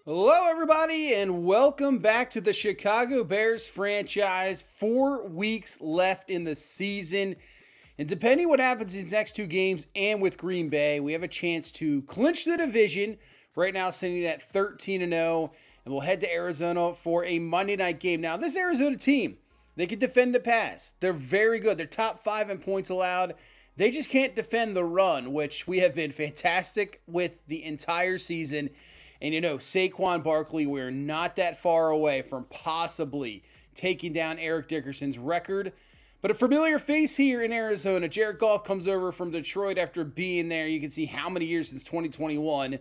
Hello, everybody, and welcome back to the Chicago Bears franchise. 4 weeks left in the season. And depending what happens in these next two games and with Green Bay, we have a chance to clinch the division. Right now, sitting at 13-0, and we'll head to Arizona for a Monday night game. Now, this Arizona team, they can defend the pass. They're very good. They're top 5 in points allowed. They just can't defend the run, which we have been fantastic with the entire season. And Saquon Barkley, we're not that far away from possibly taking down Eric Dickerson's record. But a familiar face here in Arizona. Jared Goff comes over from Detroit after being there. You can see how many years since 2021.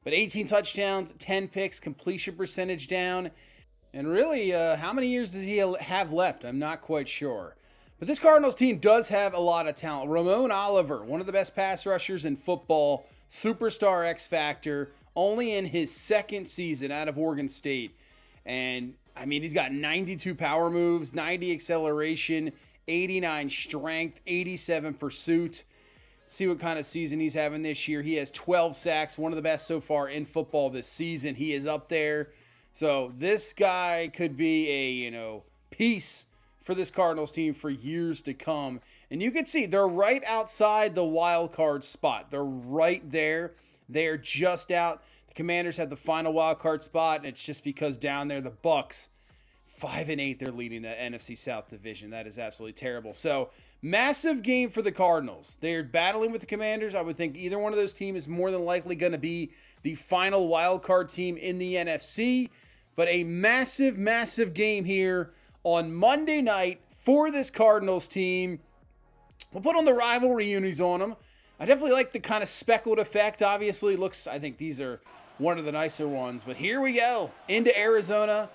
But 18 touchdowns, 10 picks, completion percentage down. And really, how many years does he have left? I'm not quite sure. But this Cardinals team does have a lot of talent. Ramon Oliver, one of the best pass rushers in football, superstar X Factor, only in his second season out of Oregon State. And, he's got 92 power moves, 90 acceleration, 89 strength, 87 pursuit. See what kind of season he's having this year. He has 12 sacks, one of the best so far in football this season. He is up there. So this guy could be a, piece for this Cardinals team for years to come. And you can see they're right outside the wild card spot. They're right there. They're just out. The Commanders had the final wild card spot, and it's just because down there the Bucks 5-8, they're leading the NFC South division. That is absolutely terrible. So, massive game for the Cardinals. They're battling with the Commanders. I would think either one of those teams is more than likely going to be the final wild card team in the NFC. But a massive, massive game here on Monday night for this Cardinals team. We'll put on the rivalry unis on them. I definitely like the kind of speckled effect. Obviously, I think these are one of the nicer ones. But here we go, into Arizona.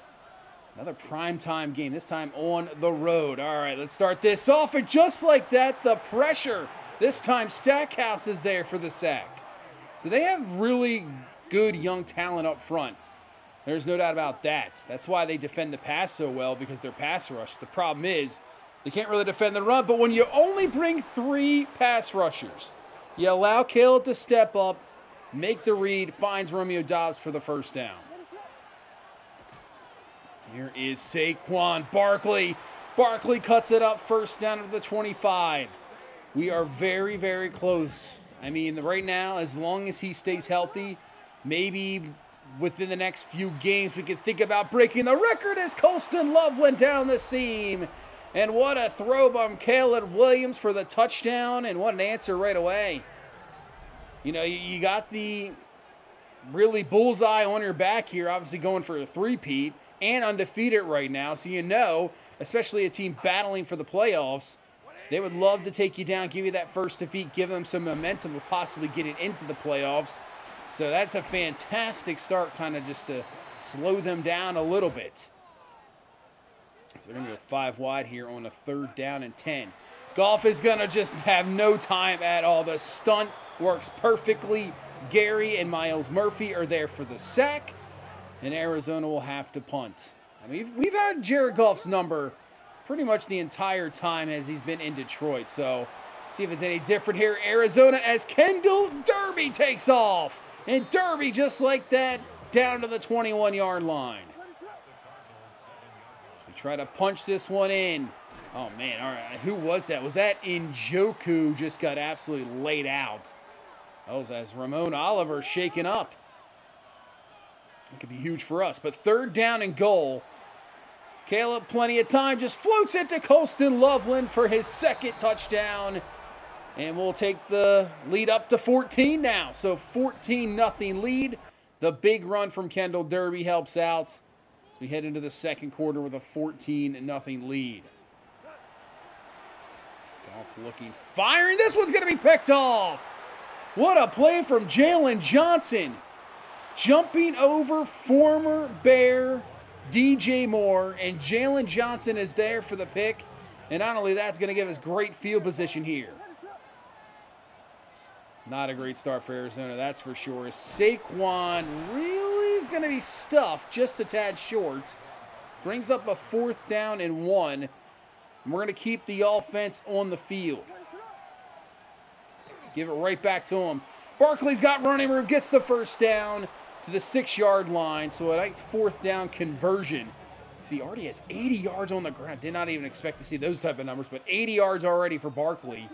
Another primetime game, this time on the road. All right, let's start this off. And just like that, the pressure. This time, Stackhouse is there for the sack. So they have really good young talent up front. There's no doubt about that. That's why they defend the pass so well, because they're pass rush. The problem is they can't really defend the run. But when you only bring 3 pass rushers, you allow Caleb to step up, make the read, finds Romeo Doubs for the first down. Here is Saquon Barkley. Barkley cuts it up, first down to the 25. We are very, very close. Right now, as long as he stays healthy, maybe within the next few games, we could think about breaking the record as Colston Loveland down the seam. And what a throw by Caleb Williams for the touchdown, and what an answer right away. You got the really bullseye on your back here, obviously going for a three-peat, and undefeated right now. So especially a team battling for the playoffs, they would love to take you down, give you that first defeat, give them some momentum of possibly getting into the playoffs. So that's a fantastic start, kind of just to slow them down a little bit. So they're going to go 5 wide here on a 3rd down and 10. Goff is going to just have no time at all. The stunt works perfectly. Gary and Miles Murphy are there for the sack, and Arizona will have to punt. We've had Jared Goff's number pretty much the entire time as he's been in Detroit. So see if it's any different here. Arizona as Kendall Derby takes off. And Derby, just like that, down to the 21-yard line. We try to punch this one in. Oh, man. All right. Who was that? Was that Njoku just got absolutely laid out? That was as Ramon Oliver shaken up. It could be huge for us. But 3rd down and goal. Caleb, plenty of time, just floats it to Colston Loveland for his 2nd touchdown. And we'll take the lead up to 14 now. So 14-0 lead. The big run from Kendall Derby helps out as we head into the 2nd quarter with a 14-0 lead. Goff looking, firing. This one's going to be picked off. What a play from Jalen Johnson. Jumping over former Bear DJ Moore. And Jalen Johnson is there for the pick. And not only that, it's going to give us great field position here. Not a great start for Arizona, that's for sure. Saquon really is going to be stuffed just a tad short. Brings up a 4th down and 1. And we're going to keep the offense on the field. Give it right back to him. Barkley's got running room, gets the first down. to the 6-yard line. So a nice 4th down conversion. See, already has 80 yards on the ground. Did not even expect to see those type of numbers, but 80 yards already for Barkley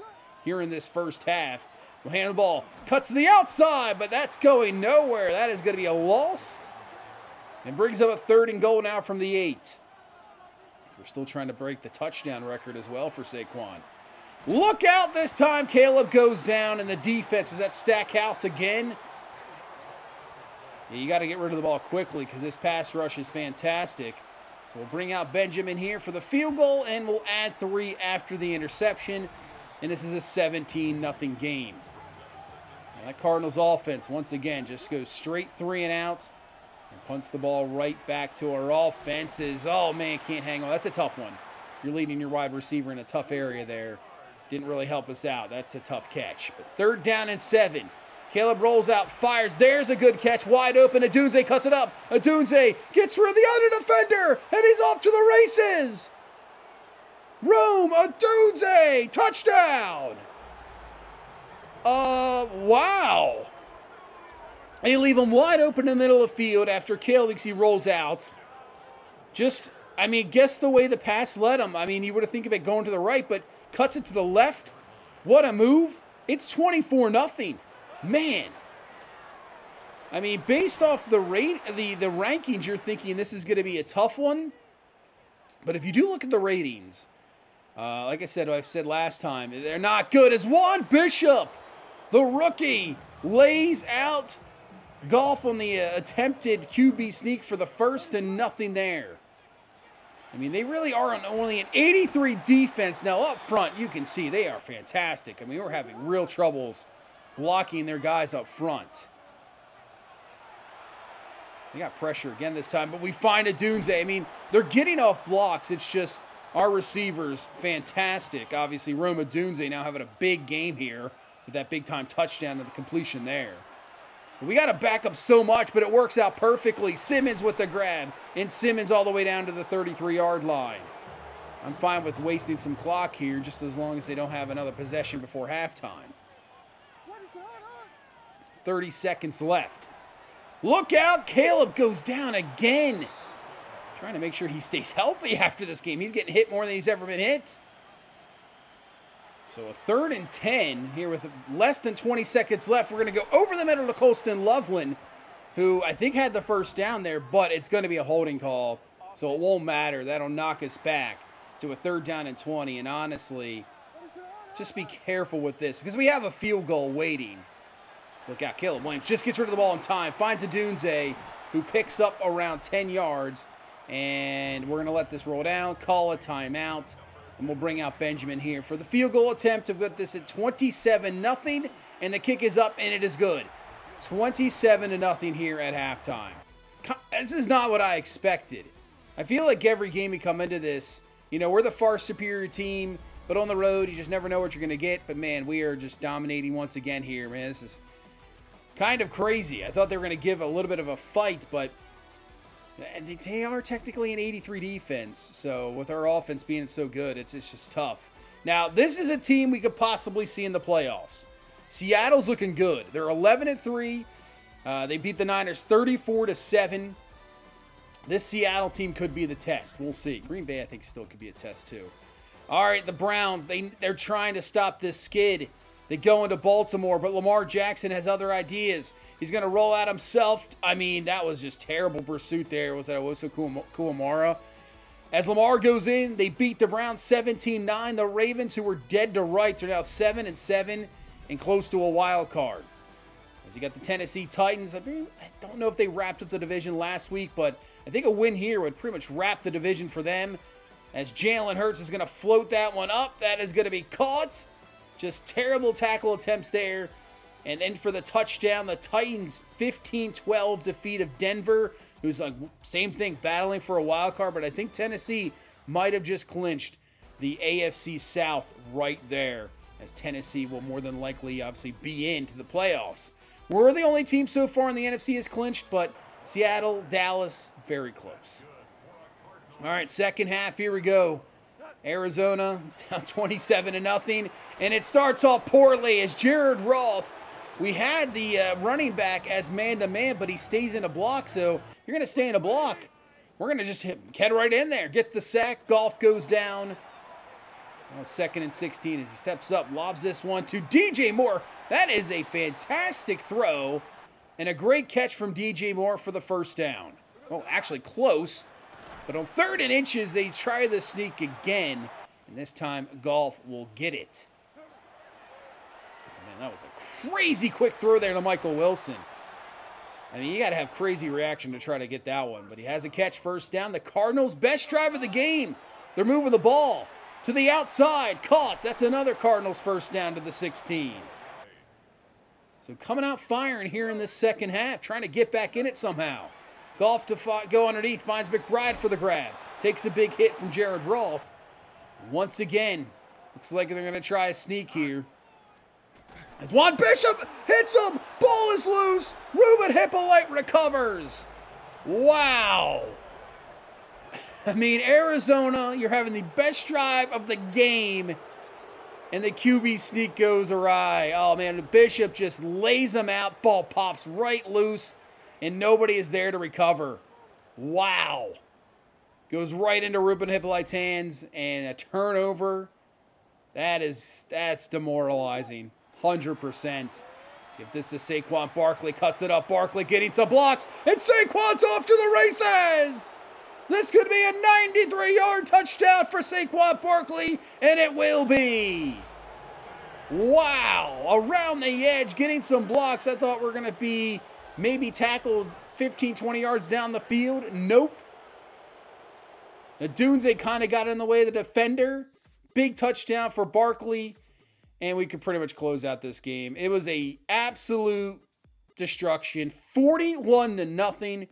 here in this first half. We'll hand the ball, cuts to the outside, but that's going nowhere. That is going to be a loss. And brings up a 3rd and goal now from the 8. So we're still trying to break the touchdown record as well for Saquon. Look out this time. Caleb goes down, and the defense was at Stackhouse again. Yeah, you got to get rid of the ball quickly because this pass rush is fantastic. So we'll bring out Benjamin here for the field goal, and we'll add 3 after the interception. And this is a 17-0 game. And that Cardinals offense, once again, just goes straight 3 and out and punts the ball right back to our offenses. Oh, man, can't hang on. That's a tough one. You're leading your wide receiver in a tough area there. Didn't really help us out. That's a tough catch. But 3rd down and 7. Caleb rolls out, fires. There's a good catch. Wide open. Adunze cuts it up. Adunze gets through the other defender, and he's off to the races. Rome Adunze, touchdown. Wow. And you leave him wide open in the middle of the field after Caleb, he rolls out. Guess the way the pass led him. You would have think of it going to the right, but cuts it to the left. What a move. It's 24-0. Man. Based off the rankings, you're thinking this is going to be a tough one. But if you do look at the ratings, like I said, I've said last time, they're not good. As Juan Bishop, the rookie, lays out Goff on the attempted QB sneak for the 1st and nothing there. They really are only an 83 defense. Now, up front, you can see they are fantastic. We're having real troubles blocking their guys up front. They got pressure again this time, but we find Adunze. They're getting off blocks. It's just our receivers, fantastic. Obviously, Rome Adunze now having a big game here with that big-time touchdown and the completion there. We got to back up so much, but it works out perfectly. Simmons with the grab, and Simmons all the way down to the 33-yard line. I'm fine with wasting some clock here, just as long as they don't have another possession before halftime. 30 seconds left. Look out, Caleb goes down again. Trying to make sure he stays healthy after this game. He's getting hit more than he's ever been hit. So a 3rd and 10 here with less than 20 seconds left. We're going to go over the middle to Colston Loveland, who I think had the 1st down there, but it's going to be a holding call, so it won't matter. That'll knock us back to a 3rd down and 20. And honestly, just be careful with this because we have a field goal waiting. Look out, Caleb Williams just gets rid of the ball in time. Finds Adunze, who picks up around 10 yards. And we're going to let this roll down, call a timeout. And we'll bring out Benjamin here for the field goal attempt to put this at 27-0. And the kick is up, and it is good. 27-0 here at halftime. This is not what I expected. I feel like every game we come into this, we're the far superior team. But on the road, you just never know what you're going to get. But, man, we are just dominating once again here, man. This is kind of crazy. I thought they were going to give a little bit of a fight, but they are technically an 83 defense. So with our offense being so good, it's just tough. Now, this is a team we could possibly see in the playoffs. Seattle's looking good. They're 11-3. They beat the Niners 34-7. This Seattle team could be the test. We'll see. Green Bay, I think, still could be a test too. All right, the Browns, they're trying to stop this skid. They go into Baltimore, but Lamar Jackson has other ideas. He's going to roll out himself. That was just terrible pursuit there. Was that Owosu Kuamara? As Lamar goes in, they beat the Browns 17-9. The Ravens, who were dead to rights, are now 7-7 and close to a wild card. As you got the Tennessee Titans. I don't know if they wrapped up the division last week, but I think a win here would pretty much wrap the division for them. As Jalen Hurts is going to float that one up. That is going to be caught. Just terrible tackle attempts there. And then for the touchdown, the Titans 15-12 defeat of Denver, who's like same thing, battling for a wild card. But I think Tennessee might have just clinched the AFC South right there, as Tennessee will more than likely obviously be into the playoffs. We're the only team so far in the NFC has clinched, but Seattle, Dallas, very close. All right, second half, here we go. Arizona down 27-0, and it starts off poorly as Jared Roth we had the running back as man-to-man, but he stays in a block, so you're going to stay in a block. We're going to just head right in there, get the sack. Goff goes down. Well, 2nd and 16 as he steps up, lobs this one to DJ Moore. That is a fantastic throw and a great catch from DJ Moore for the first down. Well, actually close, but on 3rd and inches, they try the sneak again, and this time Goff will get it. Man, that was a crazy quick throw there to Michael Wilson. I mean, you got to have crazy reaction to try to get that one, but he has a catch, first down. The Cardinals' best drive of the game. They're moving the ball to the outside, caught. That's another Cardinals first down to the 16. So coming out firing here in this second half, trying to get back in it somehow. Goff to go underneath, finds McBride for the grab. Takes a big hit from Jared Roth. Once again, looks like they're going to try a sneak here. As Juan Bishop hits him, ball is loose. Ruben Hippolyte recovers. Wow. I mean, Arizona, you're having the best drive of the game, and the QB sneak goes awry. Oh, man, Bishop just lays him out. Ball pops right loose, and nobody is there to recover. Wow. Goes right into Ruben Hippolyte's hands, and a turnover. That's demoralizing. 100%. If this is Saquon Barkley, cuts it up. Barkley getting some blocks, and Saquon's off to the races. This could be a 93-yard touchdown for Saquon Barkley, and it will be. Wow, around the edge, getting some blocks. I thought we were going to be maybe tackled 15, 20 yards down the field. Nope. The Dunze kind of got in the way of the defender. Big touchdown for Barkley, and we could pretty much close out this game. It was a absolute destruction, 41-0.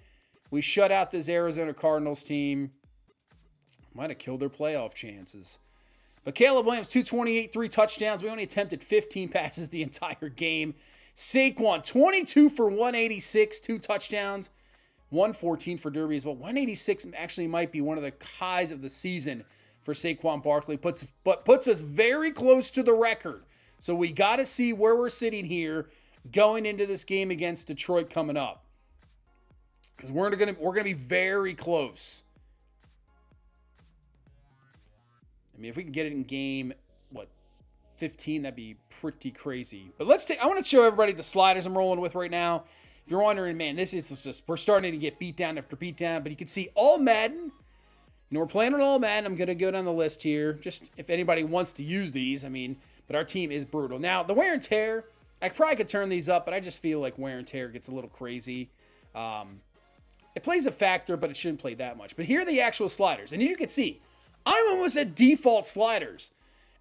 We shut out this Arizona Cardinals team. Might have killed their playoff chances. But Caleb Williams, 228, 3 touchdowns. We only attempted 15 passes the entire game. Saquon, 22 for 186, 2 touchdowns. 114 for Derby as well. 186 actually might be one of the highs of the season for Saquon Barkley. Puts us very close to the record. So we got to see where we're sitting here going into this game against Detroit coming up. Because we're gonna be very close. I mean, if we can get it in game, 15, that'd be pretty crazy. But I want to show everybody the sliders I'm rolling with right now. If you're wondering, man, this is just, we're starting to get beat down after beat down. But you can see all Madden. You know, we're playing on all Madden. I'm gonna go down the list here. Just if anybody wants to use these, I mean, but our team is brutal. Now, the wear and tear, I probably could turn these up, but I just feel like wear and tear gets a little crazy. It plays a factor, but it shouldn't play that much. But here are the actual sliders. And you can see, I'm almost at default sliders.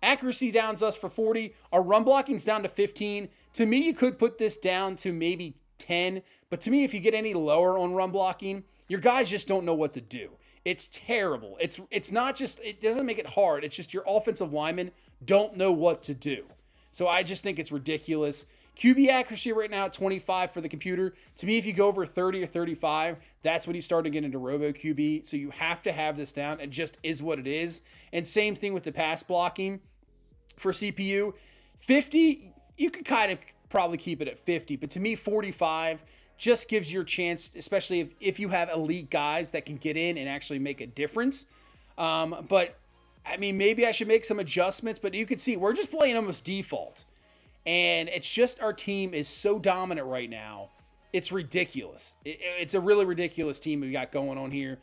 Accuracy downs us for 40. Our run blocking's down to 15. To me, you could put this down to maybe 10. But to me, if you get any lower on run blocking, your guys just don't know what to do. It's terrible. It's not just, it doesn't make it hard. It's just your offensive linemen don't know what to do. So I just think it's ridiculous. QB accuracy right now at 25 for the computer. To me, if you go over 30 or 35, that's when you start to get into Robo QB. So you have to have this down. It just is what it is. And same thing with the pass blocking for CPU. 50, you could kind of probably keep it at 50. But to me, 45 just gives you a chance, especially if you have elite guys that can get in and actually make a difference. But, I mean, maybe I should make some adjustments. But you can see we're just playing almost default. And it's just our team is so dominant right now. It's ridiculous. It's a really ridiculous team we got going on here.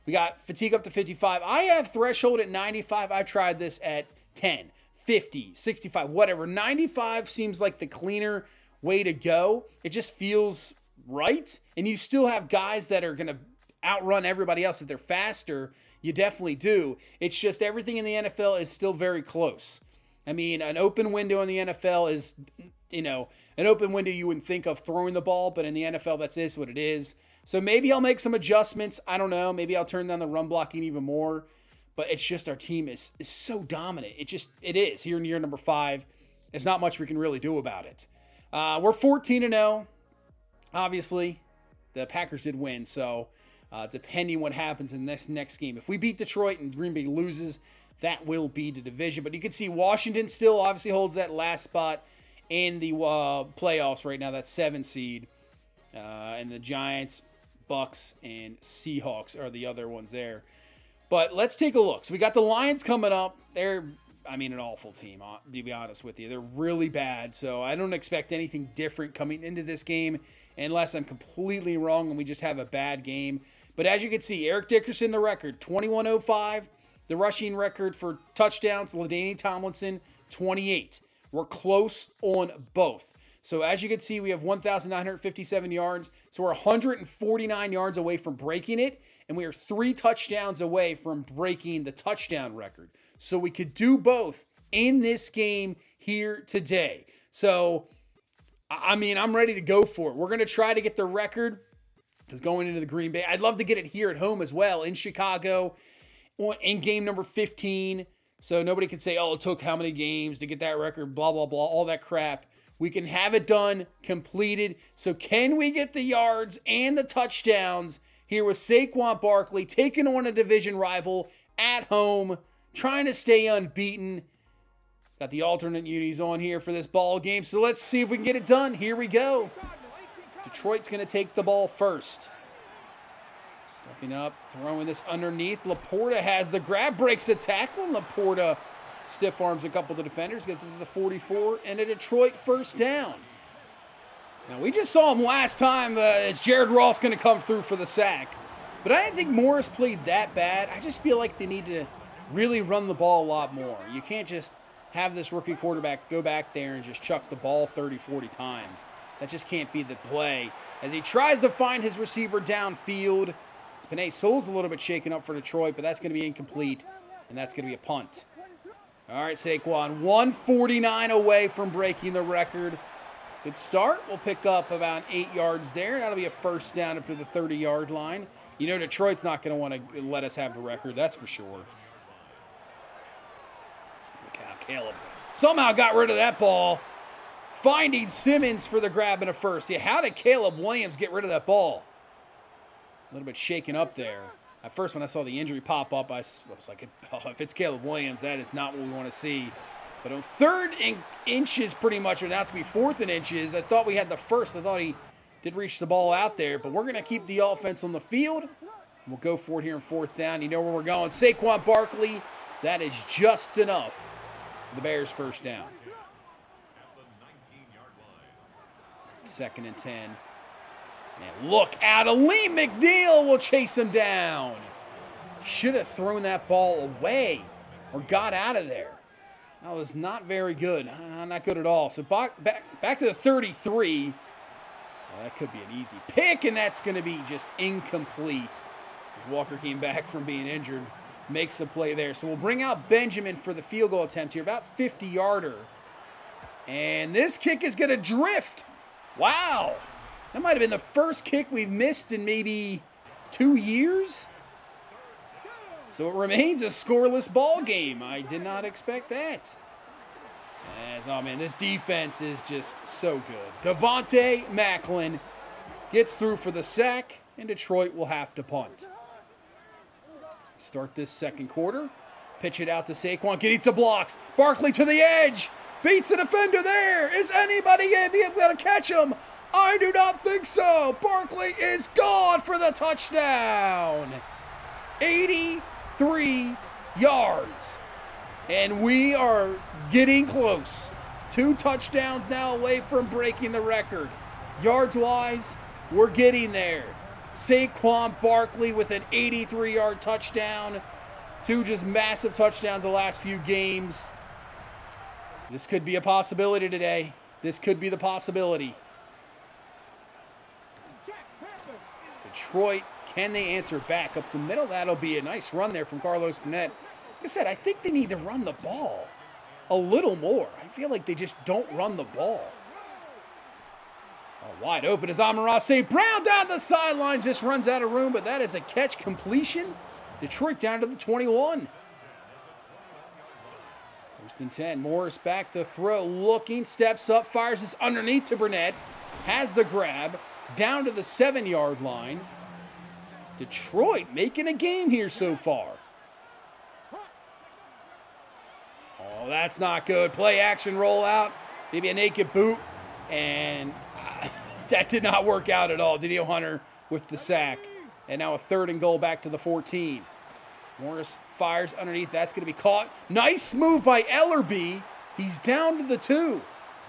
We got fatigue up to 55. I have threshold at 95. I tried this at 10, 50, 65, whatever. 95 seems like the cleaner way to go. It just feels right. And you still have guys that are going to outrun everybody else. If they're faster, you definitely do. It's just everything in the NFL is still very close. I mean, an open window in the NFL is, an open window you wouldn't think of throwing the ball, but in the NFL, that is what it is. So maybe I'll make some adjustments. I don't know. Maybe I'll turn down the run blocking even more. But it's just our team is so dominant. It is. Here in year number 5, there's not much we can really do about it. We're 14-0. Obviously, the Packers did win. So depending what happens in this next game. If we beat Detroit and Green Bay loses, that will be the division. But you can see Washington still obviously holds that last spot. in the playoffs right now. That 7 seed. And the Giants, Bucks, and Seahawks are the other ones there. But let's take a look. So we got the Lions coming up. They're, an awful team, to be honest with you. They're really bad. So I don't expect anything different coming into this game unless I'm completely wrong and we just have a bad game. But as you can see, Eric Dickerson, the record, 2105. The rushing record for touchdowns, LaDainian Tomlinson, 28. We're close on both. So as you can see, we have 1,957 yards. So we're 149 yards away from breaking it. And we are 3 touchdowns away from breaking the touchdown record. So we could do both in this game here today. So, I'm ready to go for it. We're going to try to get the record. Because going into the Green Bay, I'd love to get it here at home as well in Chicago in game number 15. So nobody can say, it took how many games to get that record, blah, blah, blah, all that crap. We can have it done, completed. So can we get the yards and the touchdowns here with Saquon Barkley taking on a division rival at home, trying to stay unbeaten? Got the alternate unis on here for this ball game. So let's see if we can get it done. Here we go. Detroit's going to take the ball first. Stepping up, throwing this underneath. Laporta has the grab, breaks the tackle. Laporta stiff arms a couple of the defenders, gets them to the 44, and a Detroit first down. Now, we just saw him last time as Jared Ross going to come through for the sack. But I didn't think Morris played that bad. I just feel like they need to really run the ball a lot more. You can't just have this rookie quarterback go back there and just chuck the ball 30, 40 times. That just can't be the play. As he tries to find his receiver downfield, Penei Sewell's a little bit shaken up for Detroit, but that's going to be incomplete, and that's going to be a punt. All right, Saquon, 149 away from breaking the record. Good start. We'll pick up about 8 yards there. That'll be a first down up to the 30-yard line. Detroit's not going to want to let us have the record, that's for sure. Look how Caleb somehow got rid of that ball. Finding Simmons for the grab and a first. Yeah, how did Caleb Williams get rid of that ball? A little bit shaken up there. At first, when I saw the injury pop up, I was like, if it's Caleb Williams, that is not what we want to see. But on 3rd inches, pretty much, or now it's going to be 4th and inches. I thought we had the first. I thought he did reach the ball out there. But we're going to keep the offense on the field. We'll go for it here in 4th down. You know where we're going. Saquon Barkley, that is just enough for the Bears' first down. 2nd and 10. And look out, Aleem McNeil will chase him down. Should have thrown that ball away or got out of there. That was not very good. Not good at all. So back to the 33. Well, that could be an easy pick, and that's going to be just incomplete. As Walker came back from being injured, makes the play there. So we'll bring out Benjamin for the field goal attempt here, about 50-yarder. And this kick is going to drift. Wow. That might have been the first kick we've missed in maybe 2 years. So it remains a scoreless ball game. I did not expect that. This defense is just so good. Devontae Macklin gets through for the sack, and Detroit will have to punt. So we start this second quarter. Pitch it out to Saquon. Getting some blocks. Barkley to the edge. Beats the defender there. Is anybody going to be able to catch him? I do not think so. Barkley is gone for the touchdown. 83 yards. And we are getting close. 2 touchdowns now away from breaking the record. Yards-wise, we're getting there. Saquon Barkley with an 83-yard touchdown. 2 just massive touchdowns the last few games. This could be a possibility today. This could be the possibility. It's Detroit. Can they answer back up the middle? That'll be a nice run there from Carlos Burnett. Like I said, I think they need to run the ball a little more. I feel like they just don't run the ball. Oh, wide open is Amon-Ra St. Brown down the sideline. Just runs out of room, but that is a catch completion. Detroit down to the 21. 1st and 10. Morris back to throw. Looking, steps up, fires this underneath to Burnett. Has the grab. Down to the 7-yard line. Detroit making a game here so far. Oh, that's not good. Play action rollout maybe a naked boot, and that did not work out at all. Danielle Hunter with the sack. And now a 3rd and goal back to the 14. Morris fires underneath. That's going to be caught. Nice move by Ellerby. He's down to the 2.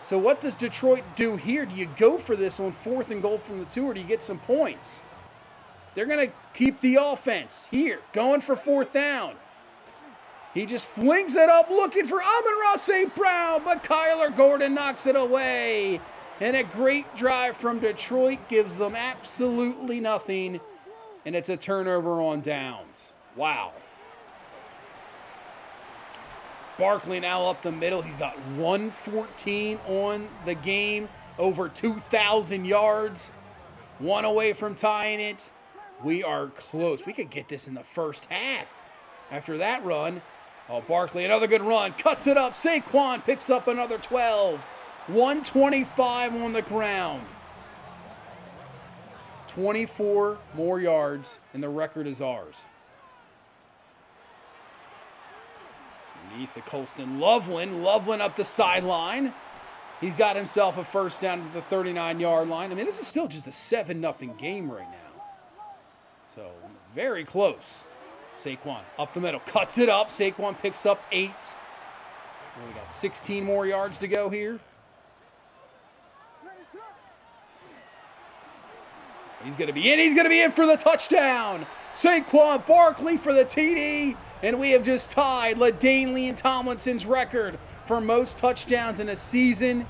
So what does Detroit do here? Do you go for this on 4th and goal from the 2, or do you get some points? They're going to keep the offense here, going for 4th down. He just flings it up, looking for Amon-Ra St. Brown, but Kyler Gordon knocks it away. And a great drive from Detroit gives them absolutely nothing. And it's a turnover on downs. Wow. Barkley now up the middle. He's got 114 on the game. Over 2,000 yards. 1 away from tying it. We are close. We could get this in the first half. After that run. Oh, Barkley, another good run. Cuts it up. Saquon picks up another 12. 125 on the ground. 24 more yards, and the record is ours. Underneath the Colston Loveland. Loveland up the sideline. He's got himself a first down to the 39-yard line. I mean, this is still just a 7-0 game right now. So, very close. Saquon up the middle. Cuts it up. Saquon picks up 8. So we got 16 more yards to go here. He's going to be in. He's going to be in for the touchdown. Saquon Barkley for the TD. And we have just tied LaDainian Tomlinson's record for most touchdowns in a season.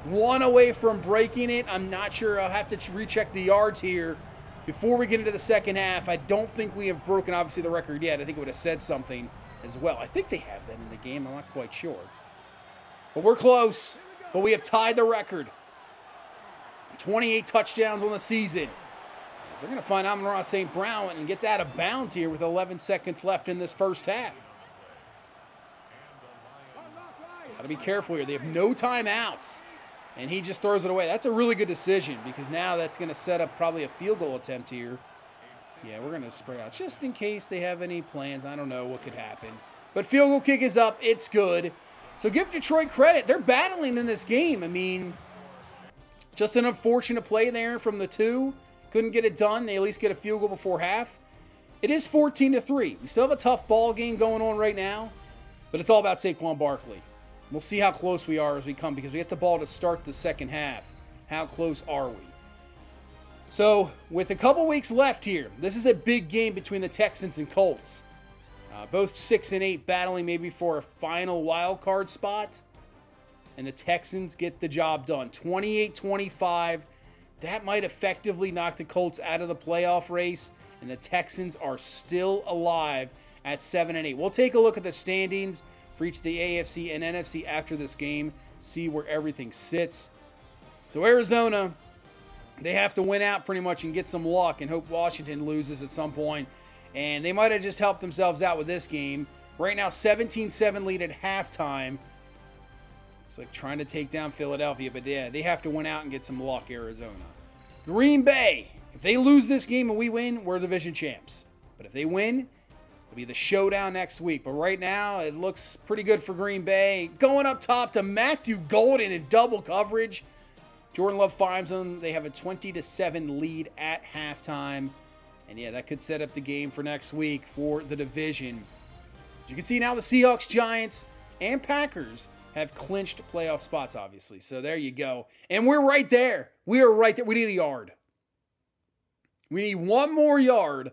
1 away from breaking it. I'm not sure. I'll have to recheck the yards here before we get into the second half. I don't think we have broken, obviously, the record yet. I think it would have said something as well. I think they have that in the game. I'm not quite sure. But we're close. But we have tied the record. 28 touchdowns on the season. They're going to find Amon-Ra St. Brown and gets out of bounds here with 11 seconds left in this first half. Got to be careful here. They have no timeouts. And he just throws it away. That's a really good decision because now that's going to set up probably a field goal attempt here. Yeah, we're going to spread out just in case they have any plans. I don't know what could happen. But field goal kick is up. It's good. So give Detroit credit. They're battling in this game. I mean, just an unfortunate play there from the 2. Couldn't get it done. They at least get a field goal before half. It is 14-3. We still have a tough ball game going on right now, but it's all about Saquon Barkley. We'll see how close we are as we come because we get the ball to start the second half. How close are we? So, with a couple weeks left here, this is a big game between the Texans and Colts. Both 6-8 battling maybe for a final wild card spot. And the Texans get the job done. 28-25. That might effectively knock the Colts out of the playoff race, and the Texans are still alive at 7-8. We'll take a look at the standings for each of the AFC and NFC after this game, see where everything sits. So Arizona, they have to win out pretty much and get some luck and hope Washington loses at some point. And they might have just helped themselves out with this game. Right now, 17-7 lead at halftime. It's like trying to take down Philadelphia, but yeah, they have to win out and get some luck, Arizona. Green Bay, if they lose this game and we win, we're division champs. But if they win, it'll be the showdown next week. But right now, it looks pretty good for Green Bay. Going up top to Matthew Golden in double coverage. Jordan Love finds them. They have a 20-7 lead at halftime. And yeah, that could set up the game for next week for the division. As you can see now, the Seahawks, Giants, and Packers have clinched playoff spots, obviously. So there you go. And we're right there. We are right there. We need a yard. We need one more yard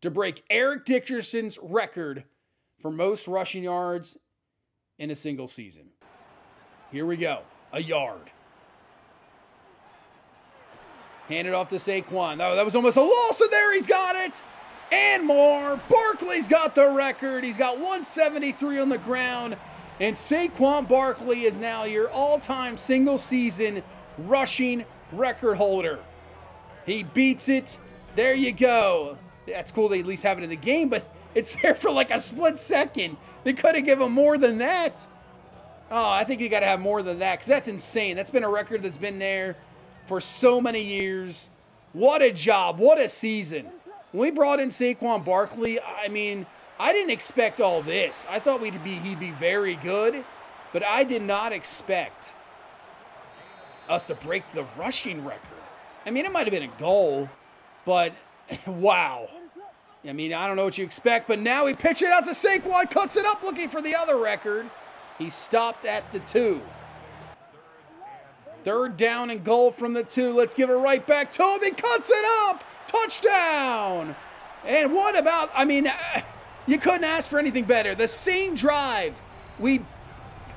to break Eric Dickerson's record for most rushing yards in a single season. Here we go. A yard. Hand it off to Saquon. Oh, that was almost a loss, and there he's got it. And more. Barkley's got the record. He's got 173 on the ground. And Saquon Barkley is now your all-time single-season rushing record holder. He beats it. There you go. That's cool they at least have it in the game, but it's there for like a split second. They could have given him more than that. Oh, I think you got to have more than that because that's insane. That's been a record that's been there for so many years. What a job. What a season. When we brought in Saquon Barkley, I mean, I didn't expect all this. I thought he'd be very good, but I did not expect us to break the rushing record. I mean, it might have been a goal, but wow. I mean, I don't know what you expect, but now he pitches it out to Saquon, cuts it up looking for the other record. He stopped at the 2. Third down and goal from the 2. Let's give it right back. Toby cuts it up. Touchdown. And what about, I mean, you couldn't ask for anything better. The same drive, we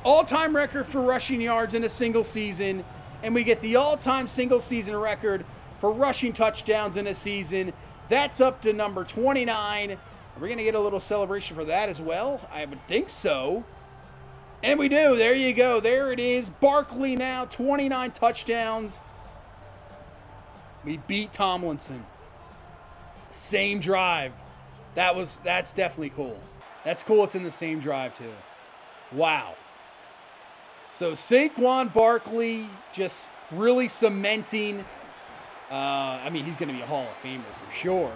all-time record for rushing yards in a single season, and we get the all-time single season record for rushing touchdowns in a season. That's up to number 29. Are we going to get a little celebration for that as well? I would think so. And we do. There you go. There it is. Barkley now, 29 touchdowns. We beat Tomlinson. Same drive. That's definitely cool. That's cool it's in the same drive too. Wow. So Saquon Barkley just really cementing. I mean, he's going to be a Hall of Famer for sure.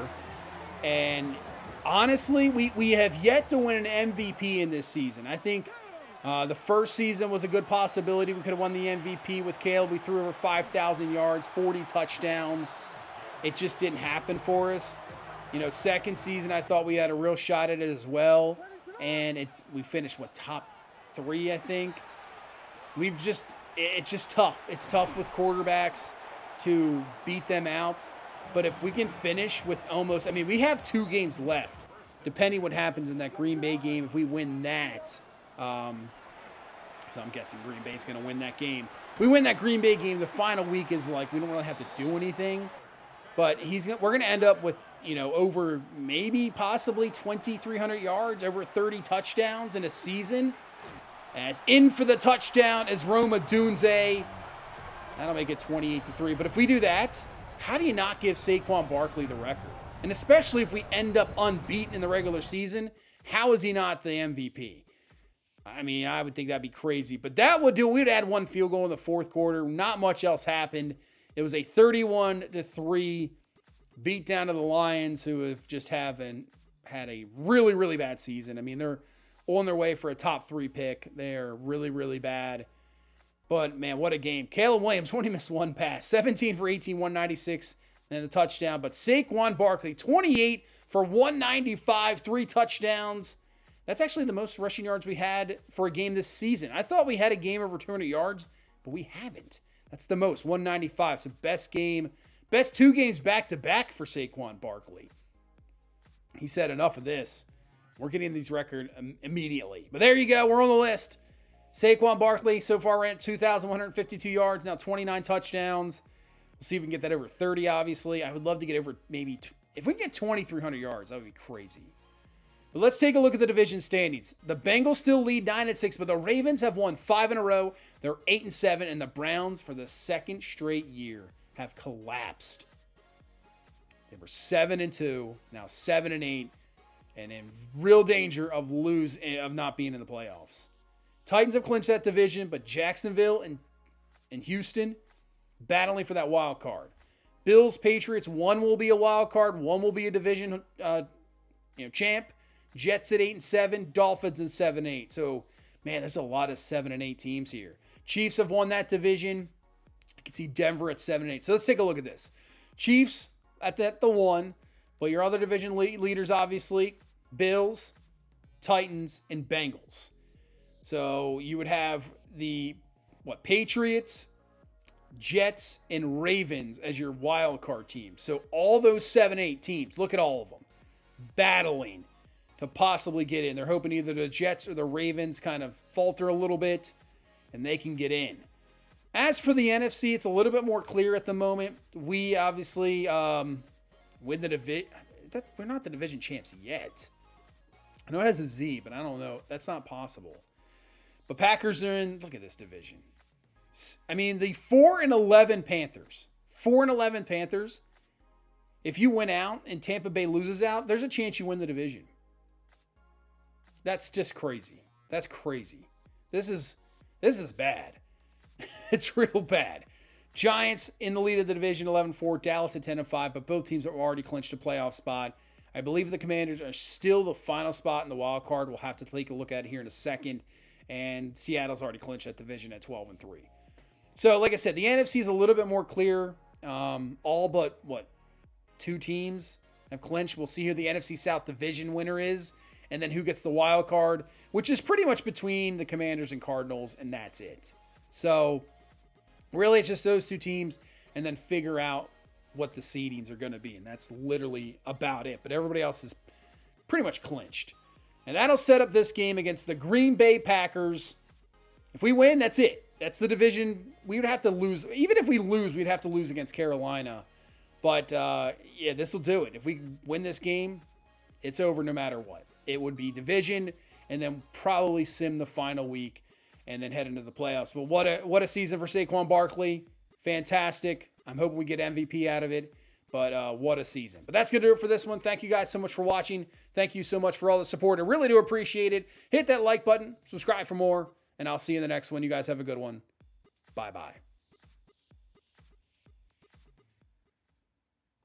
And honestly, we have yet to win an MVP in this season. I think the first season was a good possibility. We could have won the MVP with Caleb. We threw over 5,000 yards, 40 touchdowns. It just didn't happen for us. You know, second season, I thought we had a real shot at it as well. And we finished, top 3, I think. It's just tough. It's tough with quarterbacks to beat them out. But if we can finish with we have 2 games left, depending what happens in that Green Bay game. If we win that, so I'm guessing Green Bay's going to win that game. If we win that Green Bay game, the final week is like we don't really have to do anything. But we're going to end up with, over possibly 2,300 yards, over 30 touchdowns in a season. As in for the touchdown is Roma Dunze. That'll make it 28-3. But if we do that, how do you not give Saquon Barkley the record? And especially if we end up unbeaten in the regular season, how is he not the MVP? I mean, I would think that'd be crazy. But that would do. We'd add 1 field goal in the fourth quarter. Not much else happened. It was a 31-3 beat down to the Lions, who have just had a really, really bad season. I mean, they're on their way for a top 3 pick. They're really, really bad. But, man, what a game. Caleb Williams only missed 1 pass. 17 for 18, 196, and the touchdown. But Saquon Barkley, 28 for 195, 3 touchdowns. That's actually the most rushing yards we had for a game this season. I thought we had a game over 200 yards, but we haven't. That's the most, 195. So best 2 games back-to-back for Saquon Barkley. He said, enough of this. We're getting these records immediately. But there you go. We're on the list. Saquon Barkley so far ran 2,152 yards, now 29 touchdowns. We'll see if we can get that over 30, obviously. I would love to get over if we can get 2,300 yards, that would be crazy. But let's take a look at the division standings. The Bengals still lead 9-6, but the Ravens have won 5 in a row. They're 8-7, and the Browns, for the second straight year, have collapsed. They were 7-2, now 7-8, and in real danger of not being in the playoffs. Titans have clinched that division, but Jacksonville and Houston battling for that wild card. Bills, Patriots, one will be a wild card, one will be a division champ. Jets at 8-7, Dolphins at 7-8. So, man, there's a lot of 7-8 teams here. Chiefs have won that division. I can see Denver at 7-8. So let's take a look at this. Chiefs at the 1, but your other division leaders, obviously, Bills, Titans, and Bengals. So you would have the Patriots, Jets, and Ravens as your wild card teams. So all those 7-8 teams, look at all of them, battling to possibly get in. They're hoping either the Jets or the Ravens kind of falter a little bit, and they can get in. As for the NFC, it's a little bit more clear at the moment. We obviously win the division. We're not the division champs yet. I know it has a Z, but I don't know. That's not possible. But Packers are in. Look at this division. I mean, the 4-11 Panthers. 4-11 Panthers. If you win out and Tampa Bay loses out, there's a chance you win the division. That's just crazy. That's crazy. This is bad. It's real bad. Giants in the lead of the division, 11-4. Dallas at 10-5, but both teams have already clinched a playoff spot. I believe the Commanders are still the final spot in the wild card. We'll have to take a look at it here in a second. And Seattle's already clinched that division at 12-3. So, like I said, the NFC is a little bit more clear. All but, 2 teams have clinched. We'll see who the NFC South division winner is, and then who gets the wild card, which is pretty much between the Commanders and Cardinals, and that's it. So, really, it's just those 2 teams, and then figure out what the seedings are going to be, and that's literally about it. But everybody else is pretty much clinched. And that'll set up this game against the Green Bay Packers. If we win, that's it. That's the division. We would have to lose. Even if we lose, we'd have to lose against Carolina. But, yeah, this will do it. If we win this game, it's over no matter what. It would be division and then probably sim the final week and then head into the playoffs. But what a season for Saquon Barkley. Fantastic. I'm hoping we get MVP out of it. But what a season. But that's going to do it for this one. Thank you guys so much for watching. Thank you so much for all the support. I really do appreciate it. Hit that like button. Subscribe for more. And I'll see you in the next one. You guys have a good one. Bye-bye.